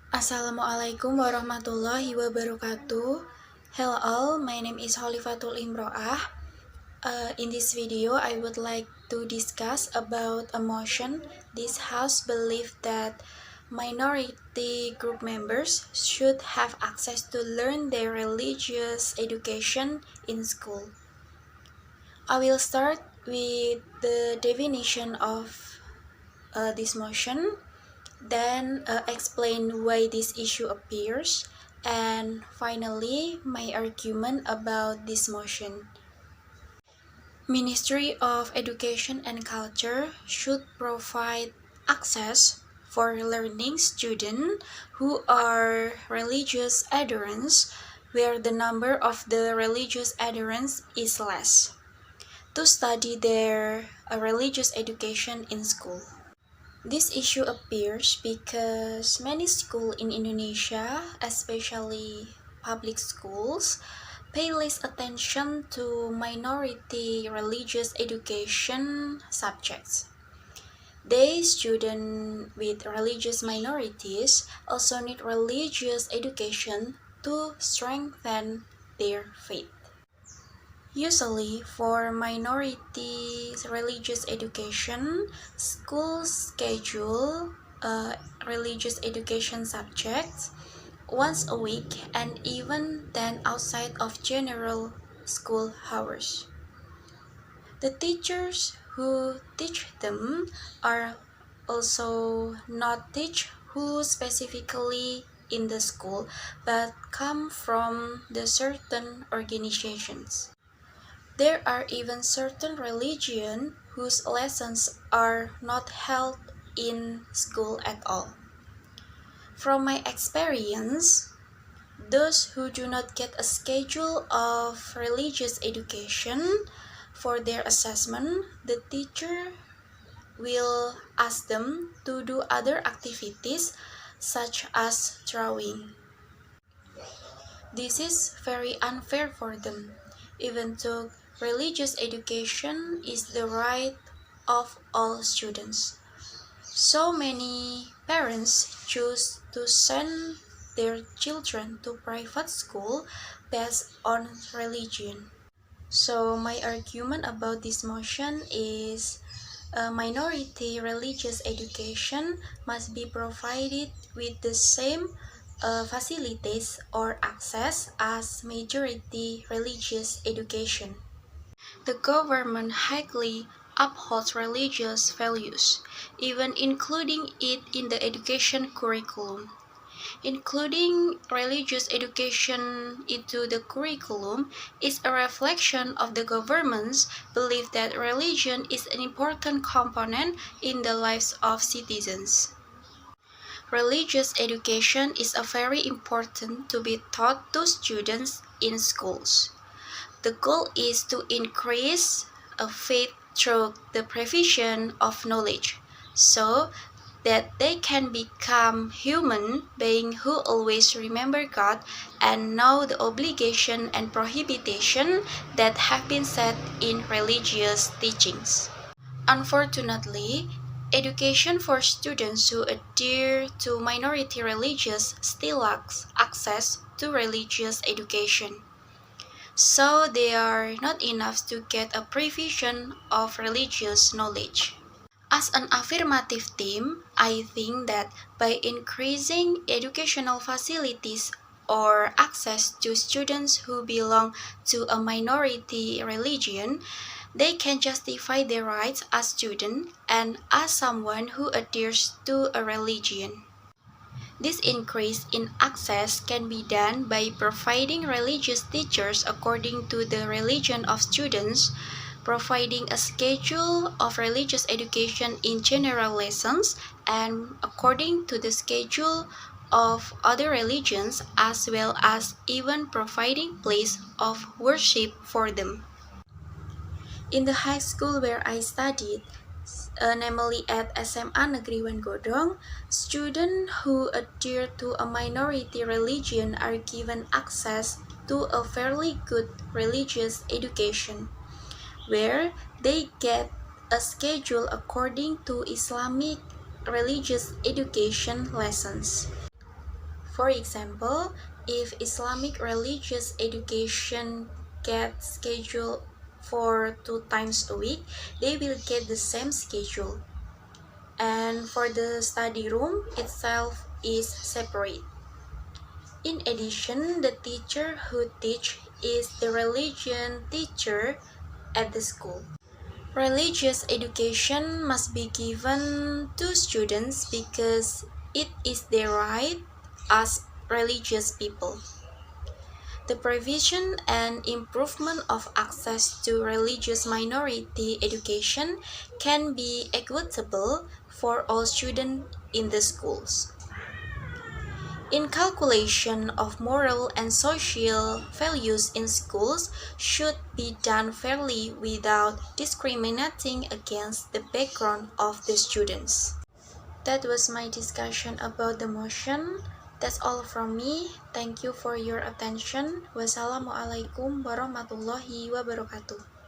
Assalamualaikum warahmatullahi wabarakatuh. Hello all, my name is Kholifatul Imro'ah. In this video, I would like to discuss about a motion. This house believes that minority group members should have access to learn their religious education in school. I will start with the definition of this motion, then explain why this issue appears, and finally my argument about this motion. Ministry of Education and Culture should provide access for learning students who are religious adherents where the number of the religious adherents is less, to study their religious education in school. This issue appears because many schools in Indonesia, especially public schools, pay less attention to minority religious education subjects. They, students with religious minorities, also need religious education to strengthen their faith. Usually, for minorities religious education, schools schedule religious education subjects once a week and even then outside of general school hours. The teachers who teach them are also not teach who specifically in the school but come from the certain organizations. There are even certain religions whose lessons are not held in school at all. From my experience, those who do not get a schedule of religious education for their assessment, the teacher will ask them to do other activities such as drawing. This is very unfair for them, even though religious education is the right of all students. So many parents choose to send their children to private school based on religion. So my argument about this motion is minority religious education must be provided with the same facilities or access as majority religious education. The government highly upholds religious values, even including it in the education curriculum. Including religious education into the curriculum is a reflection of the government's belief that religion is an important component in the lives of citizens. Religious education is very important to be taught to students in schools. The goal is to increase faith through the provision of knowledge, so that they can become human beings who always remember God and know the obligation and prohibition that have been set in religious teachings. Unfortunately, education for students who adhere to minority religions still lacks access to religious education. So they are not enough to get a provision of religious knowledge. As an affirmative team, I think that by increasing educational facilities or access to students who belong to a minority religion, they can justify their rights as students and as someone who adheres to a religion. This increase in access can be done by providing religious teachers according to the religion of students, providing a schedule of religious education in general lessons, and according to the schedule of other religions, as well as even providing place of worship for them. In the high school where I studied, namely at SMA Negeri Godong, students who adhere to a minority religion are given access to a fairly good religious education, where they get a schedule according to Islamic religious education lessons. For example, if Islamic religious education gets scheduled for 2 times a week, they will get the same schedule. And for the study room itself is separate. In addition, the teacher who teach is the religion teacher at the school. Religious education must be given to students because it is their right as religious people. The provision and improvement of access to religious minority education can be equitable for all students in the schools. Inculcation of moral and social values in schools should be done fairly without discriminating against the background of the students. That was my discussion about the motion. That's all from me. Thank you for your attention. Wassalamualaikum warahmatullahi wabarakatuh.